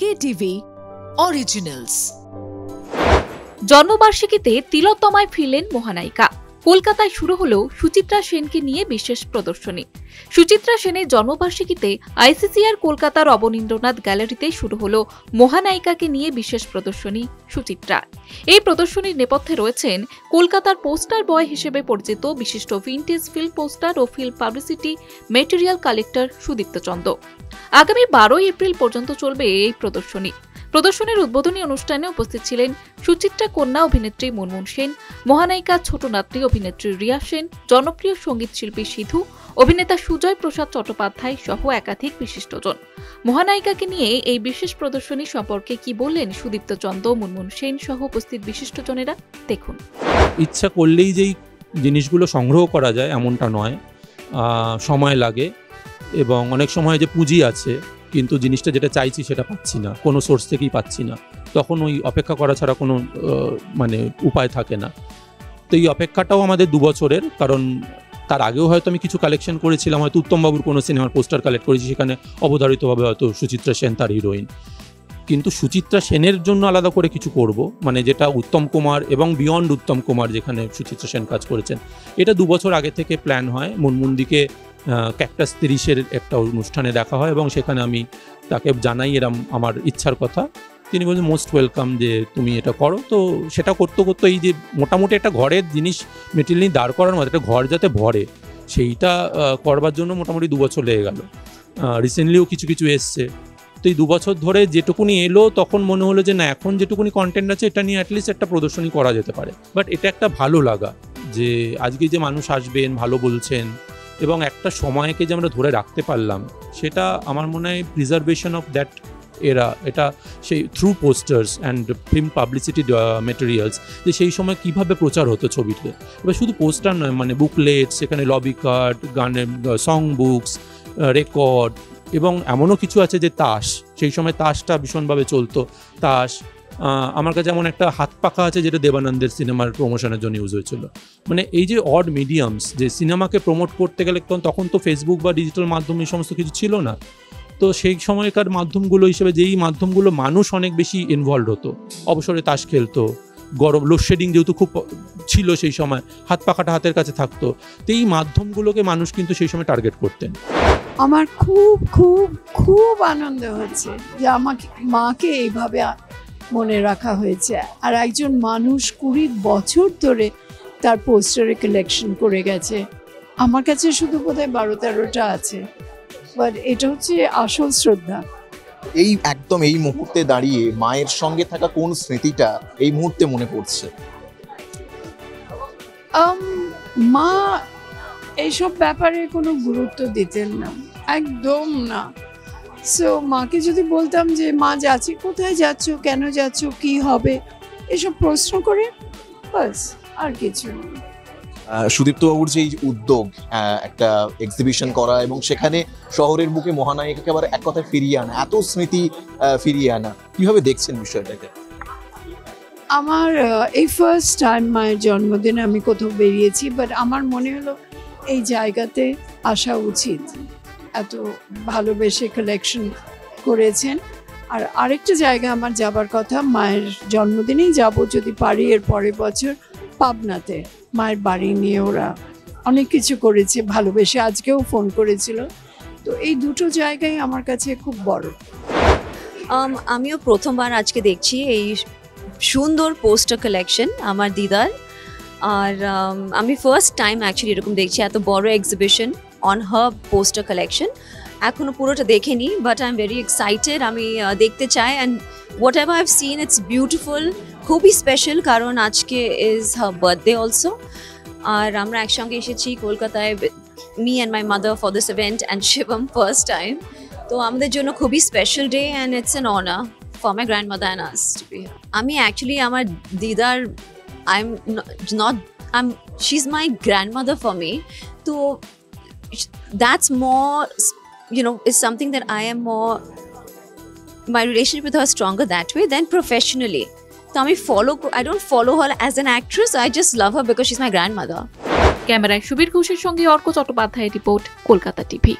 KTV Originals। জন্মবার্ষিকীতে তিলোত্তমায় ফিরলেন মহানায়িকা। কলকাতায় শুরু হলো সুচিত্রা সেনকে নিয়ে বিশেষ প্রদর্শনী। সুচিত্রা সেনের জন্মবার্ষিকীতে আইসিসিআর কলকাতার অবনীন্দ্রনাথ গ্যালারিতে শুরু হলো মহানায়িকাকে নিয়ে বিশেষ প্রদর্শনী সুচিত্রা। এই প্রদর্শনীর নেপথ্যে রয়েছেন কলকাতার পোস্টার বয় হিসেবে পরিচিত বিশিষ্ট ভিন্টেজ ফিল্ম পোস্টার ও film publicity material collector Sudipta Chanda. আগামী 12 এপ্রিল পর্যন্ত চলবে এই প্রদর্শনী। প্রদর্শনীর উদ্বোধনী অনুষ্ঠানে উপস্থিত ছিলেন সুচিত্রা কন্যা অভিনেত্রী মুনমুন সেন, মহানায়িকা ছোট নাতনি অভিনেত্রী রিয়া সেন, জনপ্রিয় সঙ্গীত শিল্পী সিধু, অভিনেতা সুজয় প্রসাদ চট্টোপাধ্যায় সহ একাধিক বিশিষ্টজন। মহানায়িকাকে নিয়ে এই বিশেষ প্রদর্শনী সম্পর্কে কি বললেন সুদীপ্ত চন্দ, মুনমুন সেন সহ উপস্থিত বিশিষ্টজনেরা, দেখুন। ইচ্ছা করলেই যেই জিনিসগুলো সংগ্রহ করা যায় এমনটা নয়, সময় লাগে এবং অনেক সময় যে পুঁজি আছে কিন্তু জিনিসটা যেটা চাইছি সেটা পাচ্ছি না, কোনো সোর্স থেকেই পাচ্ছি না, তখন ওই অপেক্ষা করা ছাড়া কোনো উপায় থাকে না। তো এই অপেক্ষাটাও আমাদের 2 বছরের, কারণ তার আগেও হয়তো আমি কিছু কালেকশন করেছিলাম, হয়তো উত্তমবাবুর কোনো সিনেমার পোস্টার কালেক্ট করেছি, সেখানে অবধারিতভাবে হয়তো সুচিত্রা সেন তার হিরোইন। কিন্তু সুচিত্রা সেনের জন্য আলাদা করে কিছু করব, মানে যেটা উত্তম কুমার এবং বিয়ন্ড উত্তম কুমার যেখানে সুচিত্রা সেন কাজ করেছেন, এটা 2 বছর আগে থেকে প্ল্যান হয়। মুনমুনদিকে ক্যাকটাস 30-এর একটা অনুষ্ঠানে দেখা হয় এবং সেখানে আমি তাকে জানাই এরম আমার ইচ্ছার কথা। তিনি বলছেন মোস্ট ওয়েলকাম, যে তুমি এটা করো। তো সেটা করতে করতে এই যে মোটামুটি একটা ঘরের জিনিস মেটেরিয়াল দাঁড় করার মতো একটা ঘর যাতে ভরে, সেইটা করবার জন্য মোটামুটি 2 বছর লেগে গেল। রিসেন্টলিও কিছু কিছু এসছে। তো এই 2 বছর ধরে যেটুকুনি এলো তখন মনে হলো যে না, এখন যেটুকুনি কন্টেন্ট আছে এটা নিয়ে অ্যাটলিস্ট একটা প্রদর্শনী করা যেতে পারে। বাট এটা একটা ভালো লাগা যে আজকে যে মানুষ আসবেন, ভালো বলছেন এবং একটা সময়কে যে আমরা ধরে রাখতে পারলাম, সেটা আমার মনে হয় প্রিজার্ভেশন অফ দ্যাট এরা, এটা সেই through posters and film publicity materials, যে সেই সময় কীভাবে প্রচার হতো ছবিতে। এবার শুধু পোস্টার নয়, মানে বুকলেট, সেখানে লবি কার্ড, গানের সং বুকস, রেকর্ড, এবং এমনও কিছু আছে যে তাস, সেই সময় তাসটা ভীষণভাবে চলতো। তাস আমার কাছে এমন একটা হাত পাখা আছে যেটা দেবানন্দের সিনেমার প্রমোশনের জন্য ইউজ হয়েছিল। মানে এই যে অড মিডিয়ামস, যে সিনেমাকে প্রমোট করতে গেলে তখন তো ফেসবুক বা ডিজিটাল মাধ্যম এই সমস্ত কিছু ছিল না। তো সেই সময়কার মাধ্যমগুলো হিসেবে যেই মাধ্যমগুলো মানুষ অনেক বেশি ইনভলভ হতো, অবসরে তাস খেলতো, গরম লোডশেডিং যেহেতু খুব ছিল সেই সময়, হাত পাখাটা হাতের কাছে থাকতো, তো এই মাধ্যমগুলোকে মানুষ কিন্তু সেই সময় টার্গেট করতেন। আমার খুব খুব খুব আনন্দ হচ্ছে যে মাকে এইভাবে মনে রাখা হয়েছে। আর একজন মানুষ 20 বছর ধরে তার পোস্টারে কালেকশন করে গেছে। আমার কাছে শুধু বোধহয় 12-13টা আছে, বাট এটা হচ্ছে আসল শ্রদ্ধা। এই একদম এই মুহূর্তে দাঁড়িয়ে মায়ের সঙ্গে থাকা কোন স্মৃতিটা এই মুহূর্তে মনে পড়ছে? মা এইসব ব্যাপারে কোনো গুরুত্ব দিতেন না, একদম না। সো মাকে যদি বলতাম যে মা যাচ্ছি, কোথায় যাচ্ছ, কেন যাচ্ছ, কি হবে, এসব প্রশ্ন করে, বাস, আর কিছু না। সুদীপ্তবাবুর যে উদ্যোগ একটা এক্সিবিশন করা এবং সেখানে শহরের বুকে মহানায়িকাকে আবার এক কথায় ফিরিয়ে আনা, এত স্মৃতি ফিরিয়ে আনা, কিভাবে দেখছেন বিষয়টাকে? আমার এই ফার্স্ট টাইম মায়ের জন্মদিনে আমি কোথাও বেরিয়েছি, বাট আমার মনে হলো এই জায়গাতে আসা উচিত। এত ভালোবেসে কালেকশন করেছেন। আর আরেকটা জায়গা আমার যাবার কথা, মায়ের জন্মদিনেই যাব যদি পারি, এর পরের বছর পাবনাতে মায়ের বাড়ি নিয়ে ওরা অনেক কিছু করেছে ভালোবেসে, আজকেও ফোন করেছিল। তো এই দুটো জায়গায় আমার কাছে খুব বড়। আমিও প্রথমবার আজকে দেখছি এই সুন্দর পোস্টার কালেকশন আমার দিদার। আর আমি ফার্স্ট টাইম অ্যাকচুয়ালি এরকম দেখছি এত বড় exhibition on her poster collection. এখনও পুরোটা দেখিনি, but I am very excited, আমি দেখতে চাই। And what ever I have seen, it's beautiful, খুবই স্পেশাল, কারণ আজকে ইজ হার বার্থডে অলসো। আর আমরা একসঙ্গে এসেছি কলকাতায়, me and my mother, for this event, and Shivam first time. তো আমাদের জন্য খুবই special day, and it's an honour for my grandmother and us to B here. আমি অ্যাকচুয়ালি আমার দিদার, she's my grandmother for me. So that's more, is something that I am more, my relationship with her stronger that way than professionally. So I don't follow her as an actress, I just love her because she's my grandmother. ক্যামেরায় সুবীর ঘোষের সঙ্গে অর্ক চট্টোপাধ্যায়ের report, Kolkata TV.